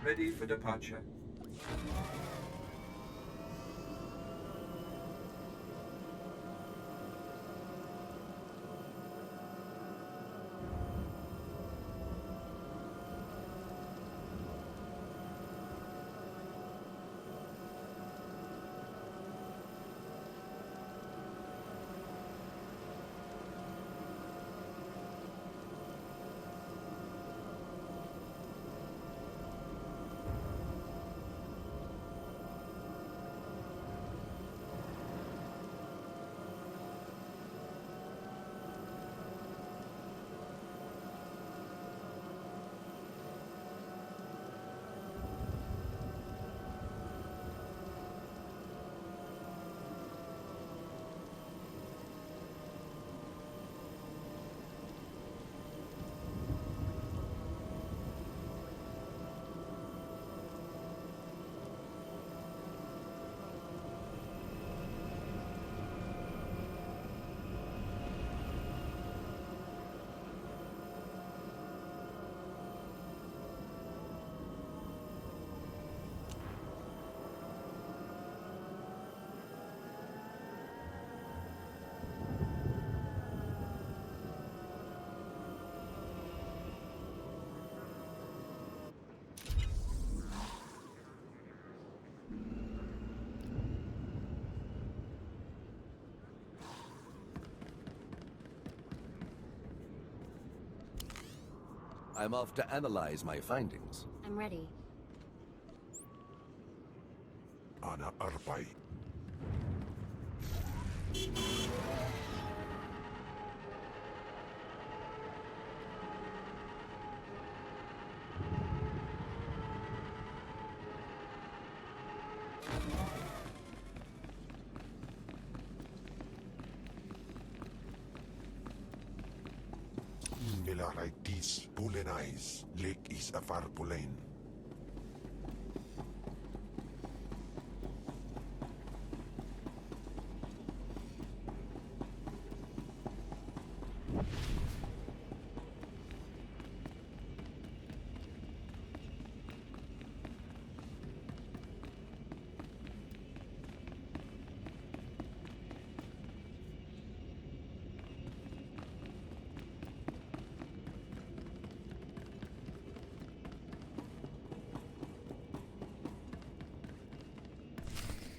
Ready for departure. I'm off to analyze my findings. I'm ready. Ana arbay. Milaraitis bulenais, lake is afar bulen.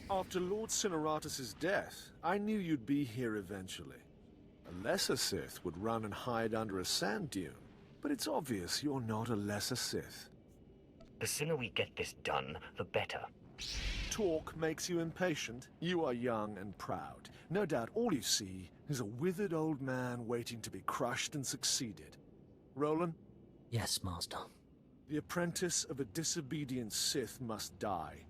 After Lord Cineratus' death, I knew you'd be here eventually. A lesser Sith would run and hide under a sand dune, but it's obvious you're not a lesser Sith. The sooner we get this done, the better. Talk makes you impatient. You are young and proud. No doubt all you see is a withered old man waiting to be crushed and succeeded. Roland? Yes, Master. The apprentice of a disobedient Sith must die.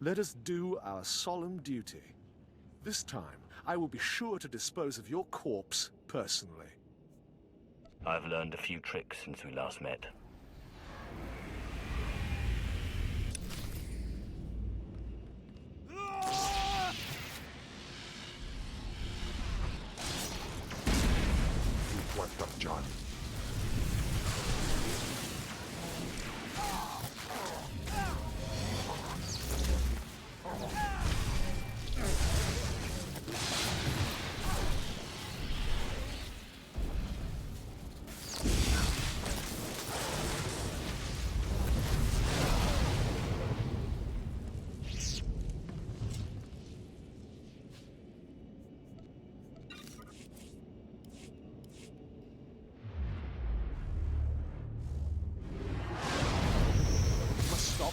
Let us do our solemn duty. This time, I will be sure to dispose of your corpse personally. I've learned a few tricks since we last met. What of John?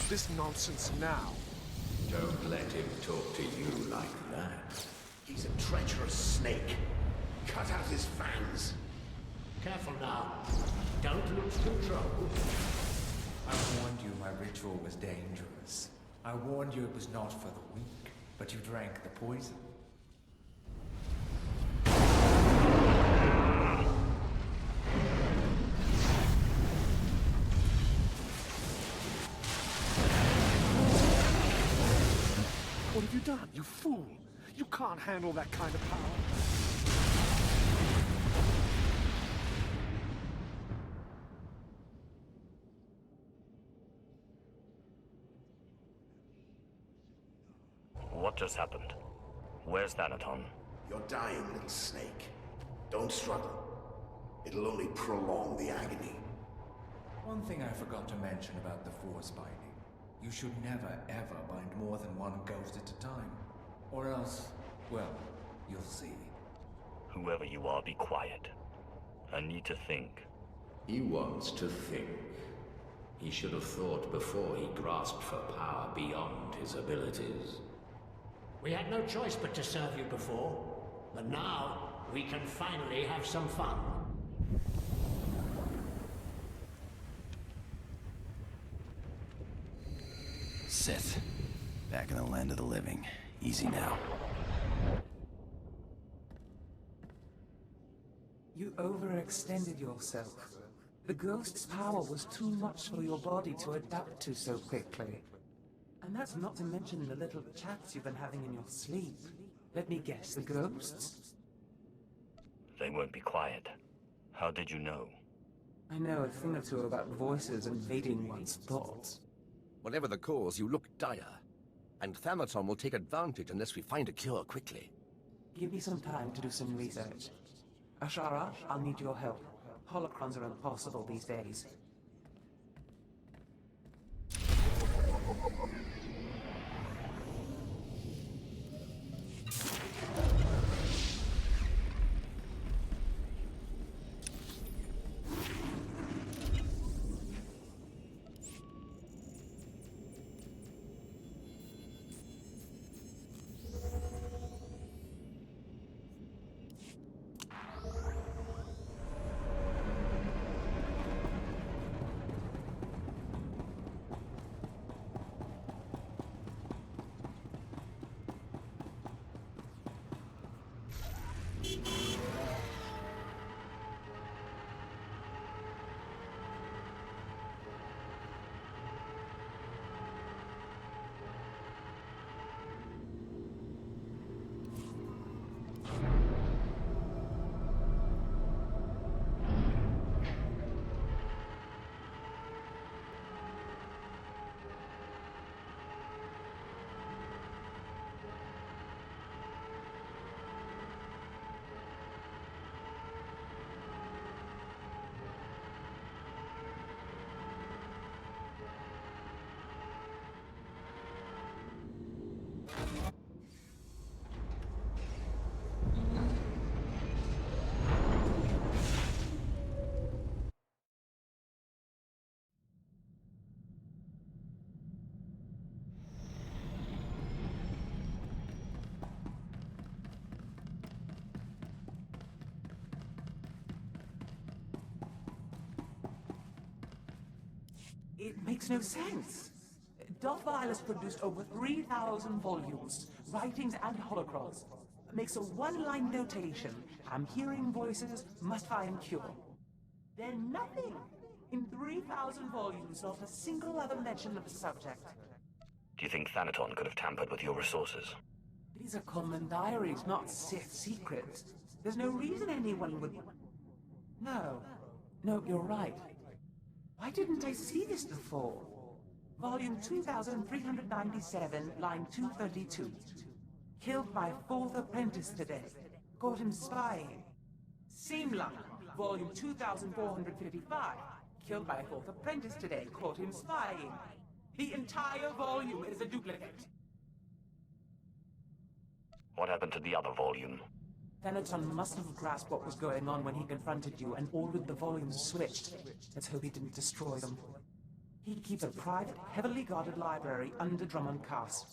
This nonsense now. Don't let him talk to you like that. He's a treacherous snake. Cut out his fangs. Careful now. Don't lose control. I warned you my ritual was dangerous. I warned you it was not for the weak, but you drank the poison. What have you done, you fool? You can't handle that kind of power. just happened? Where's Thanaton? You're dying, little snake. Don't struggle. It'll only prolong the agony. One thing I forgot to mention about the Force binding. You should never, ever bind more than one ghost at a time. Or else, well, you'll see. Whoever you are, be quiet. I need to think. He wants to think. He should have thought before he grasped for power beyond his abilities. We had no choice but to serve you before, but now we can finally have some fun. Sith. Back in the land of the living. Easy now. You overextended yourself. The ghost's power was too much for your body to adapt to so quickly. And that's not to mention the little chats you've been having in your sleep. Let me guess, the ghosts? They won't be quiet. How did you know? I know a thing or two about voices invading one's thoughts. Whatever the cause, you look dire. And Thanaton will take advantage unless we find a cure quickly. Give me some time to do some research. Ashara, I'll need your help. Holocrons are impossible these days. It makes no sense. Darth Violet produced over 3,000 volumes, writings and holocrons. Makes a one-line notation. I'm hearing voices, must find cure. Then nothing. In 3,000 volumes, not a single other mention of the subject. Do you think Thanaton could have tampered with your resources? These are common diaries, not Sith secrets. There's no reason anyone would... No, you're right. Why didn't I see this before? Volume 2397, line 232. Killed my fourth apprentice today. Caught him spying. Simla, volume 2455. Killed my fourth apprentice today. Caught him spying. The entire volume is a duplicate. What happened to the other volume? Thanaton must have grasped what was going on when he confronted you and ordered the volumes switched. Let's hope he didn't destroy them. He keeps a private, heavily guarded library under Drummond Castle.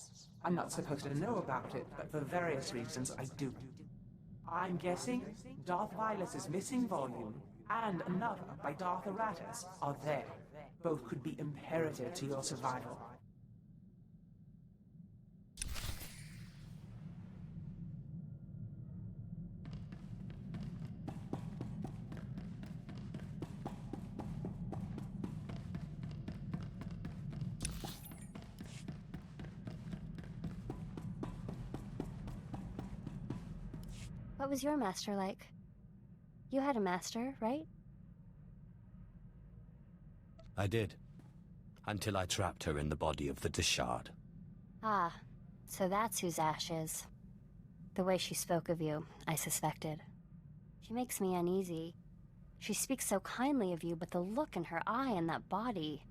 I'm not supposed to know about it, but for various reasons I do. I'm guessing Darth Violet's missing volume and another by Darth Aratus are there. Both could be imperative to your survival. What was your master like? You had a master, right? I did. Until I trapped her in the body of the Dishard. Ah, So that's who Zash is. The way she spoke of you, I suspected. She makes me uneasy. She speaks so kindly of you, but the look in her eye and that body...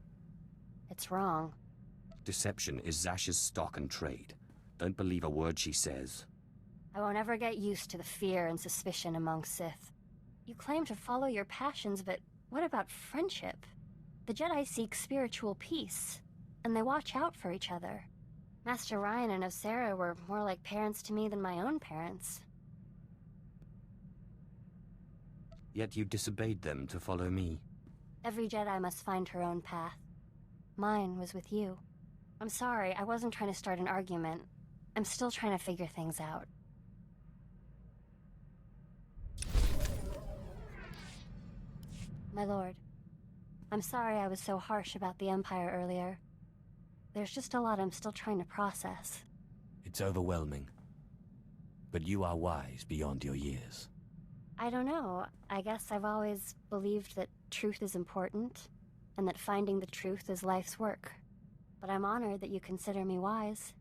It's wrong. Deception is Zash's stock and trade. Don't believe a word she says. I won't ever get used to the fear and suspicion among Sith. You claim to follow your passions, but what about friendship? The Jedi seek spiritual peace, and they watch out for each other. Master Ryan and Osera were more like parents to me than my own parents. Yet you disobeyed them to follow me. Every Jedi must find her own path. Mine was with you. I'm sorry, I wasn't trying to start an argument. I'm still trying to figure things out. My lord, I'm sorry I was so harsh about the Empire earlier. There's just a lot I'm still trying to process. It's overwhelming. But you are wise beyond your years. I don't know. I guess I've always believed that truth is important, and that finding the truth is life's work. But I'm honored that you consider me wise.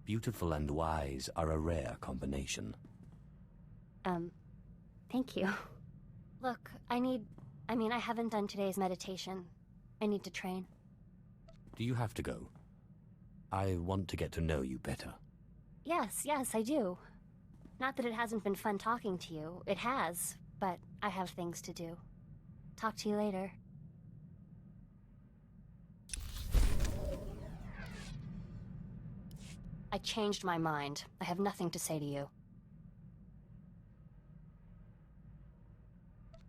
Beautiful and wise are a rare combination. Thank you. Look, I haven't done today's meditation. I need to train. Do you have to go? I want to get to know you better. Yes, I do. Not that it hasn't been fun talking to you. It has, but I have things to do. Talk to you later. I changed my mind. I have nothing to say to you.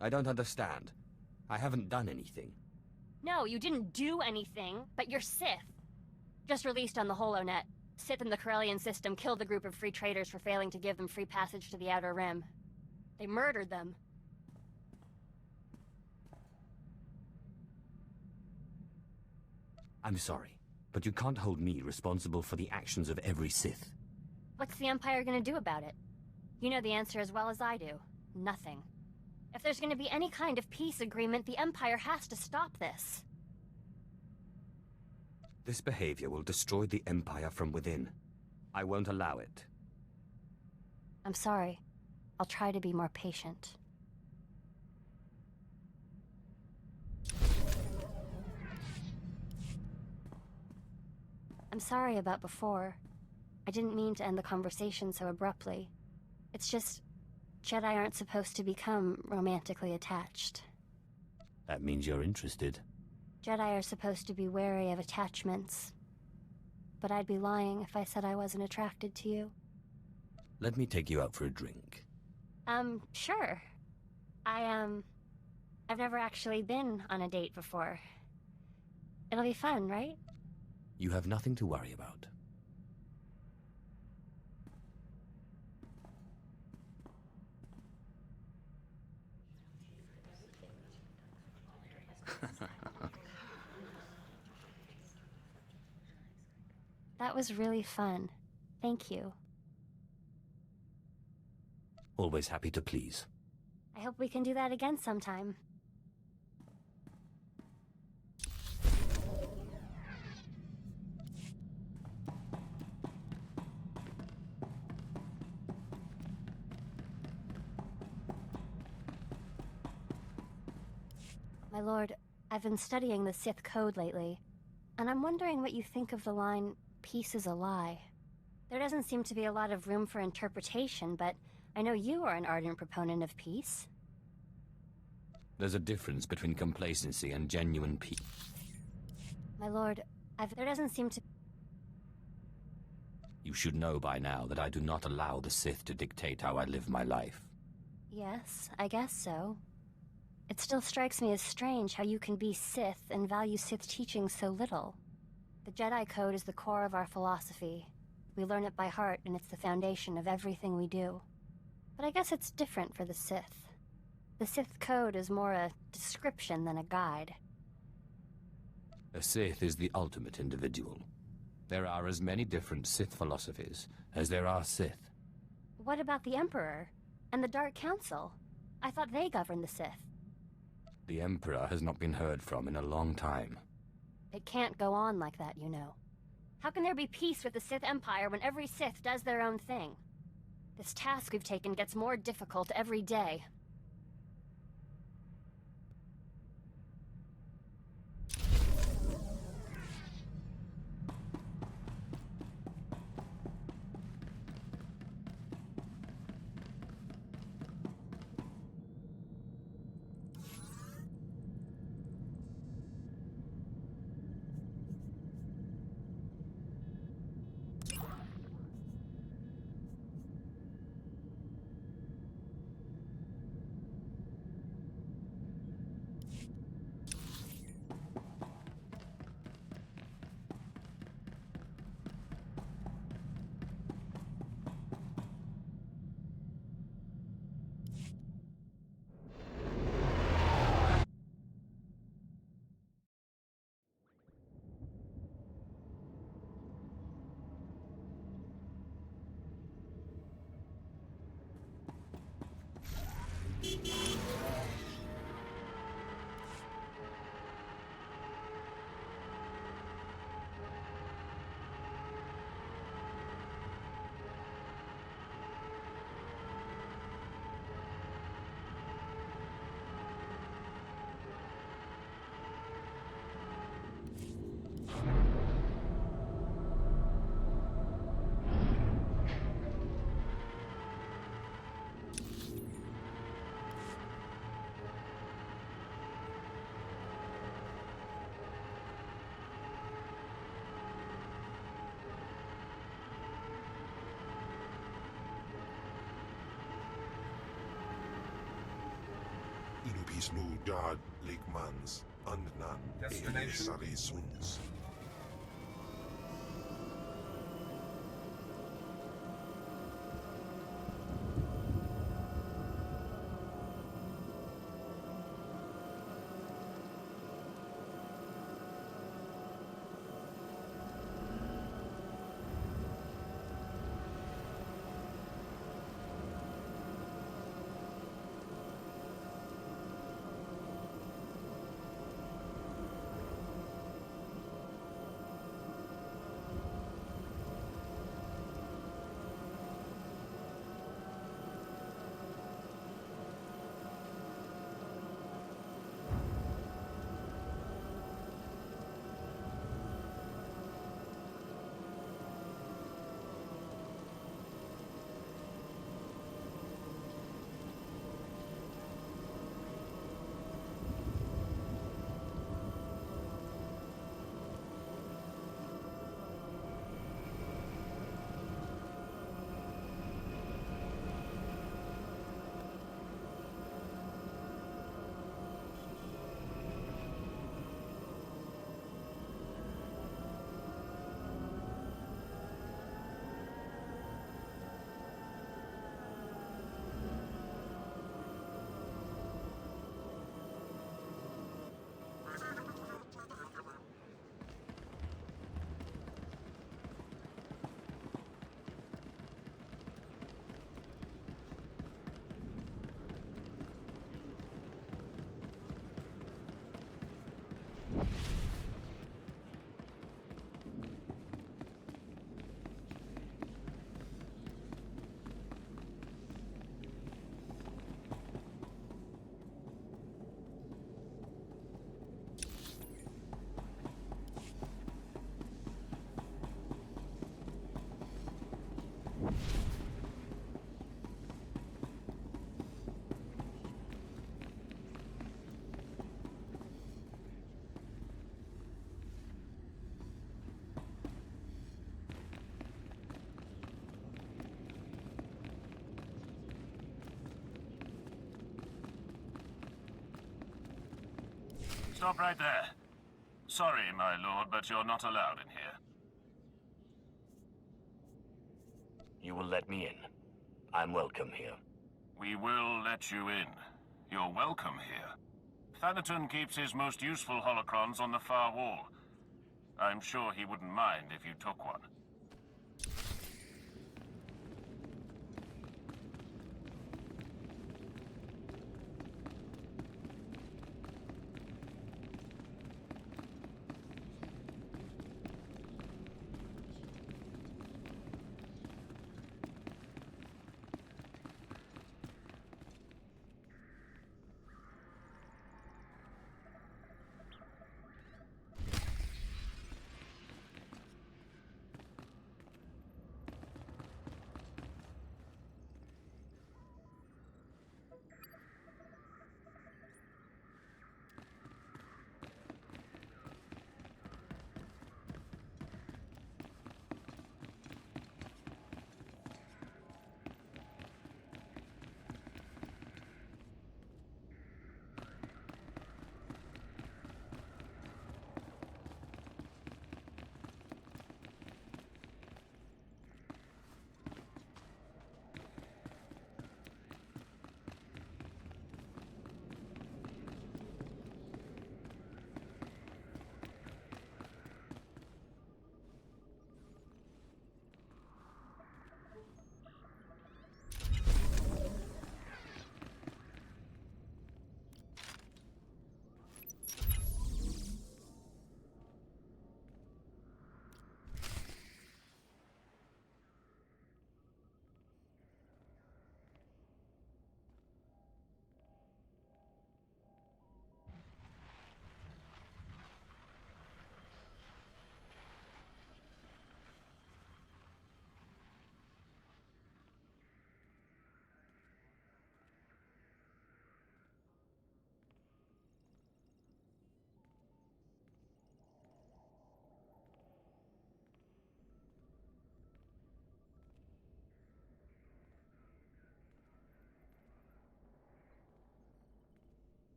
I don't understand. I haven't done anything. No, you didn't do anything, but you're Sith. Just released on the HoloNet. Sith in the Corellian system killed a group of free traders for failing to give them free passage to the Outer Rim. They murdered them. I'm sorry, but you can't hold me responsible for the actions of every Sith. What's the Empire gonna do about it? You know the answer as well as I do. Nothing. If there's gonna be any kind of peace agreement, the Empire has to stop this. This behavior will destroy the Empire from within. I won't allow it. I'm sorry. I'll try to be more patient. I'm sorry about before. I didn't mean to end the conversation so abruptly. It's just... Jedi aren't supposed to become romantically attached. That means you're interested. Jedi are supposed to be wary of attachments. But I'd be lying if I said I wasn't attracted to you. Let me take you out for a drink. Sure. I've never actually been on a date before. It'll be fun, right? You have nothing to worry about. That was really fun. Thank you. Always happy to please. I hope we can do that again sometime. My lord, I've been studying the Sith code lately, and I'm wondering what you think of the line, "Peace is a lie." There doesn't seem to be a lot of room for interpretation, but I know you are an ardent proponent of peace. There's a difference between complacency and genuine peace. My lord, there doesn't seem to... You should know by now that I do not allow the Sith to dictate how I live my life. Yes, I guess so. It still strikes me as strange how you can be Sith and value Sith teaching so little. The Jedi Code is the core of our philosophy. We learn it by heart, and it's the foundation of everything we do. But I guess it's different for the Sith. The Sith Code is more a description than a guide. A Sith is the ultimate individual. There are as many different Sith philosophies as there are Sith. What about the Emperor? And the Dark Council? I thought they governed the Sith. The Emperor has not been heard from in a long time. It can't go on like that, you know. How can there be peace with the Sith Empire when every Sith does their own thing? This task we've taken gets more difficult every day. Inubis nu dad Lakeman's Andnan Sari Suns. Stop right there. Sorry, my lord, but you're not allowed in here. You will let me in. I'm welcome here. We will let you in. You're welcome here. Thanaton keeps his most useful holocrons on the far wall. I'm sure he wouldn't mind if you took one.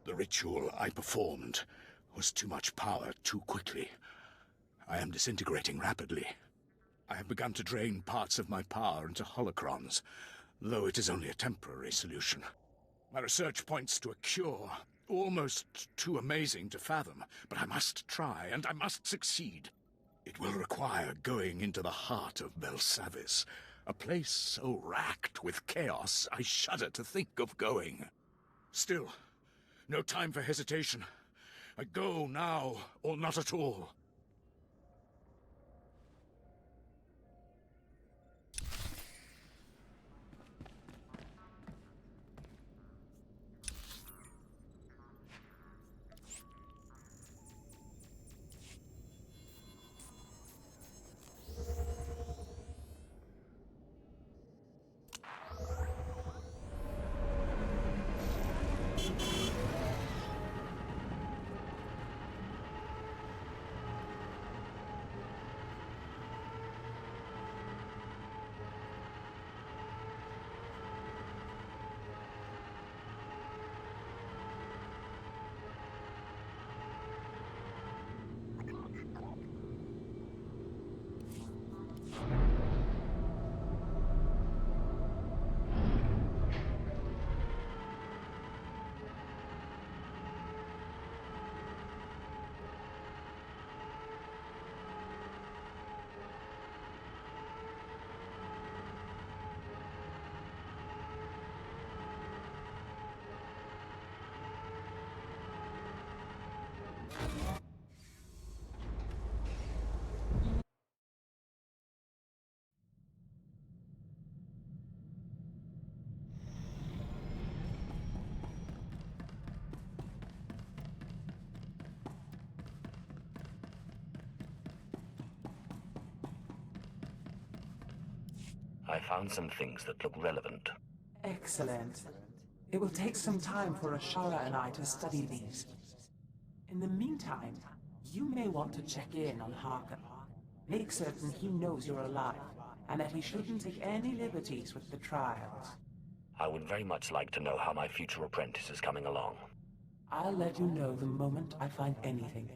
The ritual I performed was too much power too quickly. I am disintegrating rapidly. I have begun to drain parts of my power into holocrons, though it is only a temporary solution. My research points to a cure, almost too amazing to fathom, but I must try, and I must succeed. It will require going into the heart of Belsavis, a place so racked with chaos I shudder to think of going. Still, no time for hesitation. I go now, or not at all. I found some things that look relevant. Excellent. It will take some time for Ashara and I to study these. In the meantime, you may want to check in on Harker. Make certain he knows you're alive, and that he shouldn't take any liberties with the trials. I would very much like to know how my future apprentice is coming along. I'll let you know the moment I find anything.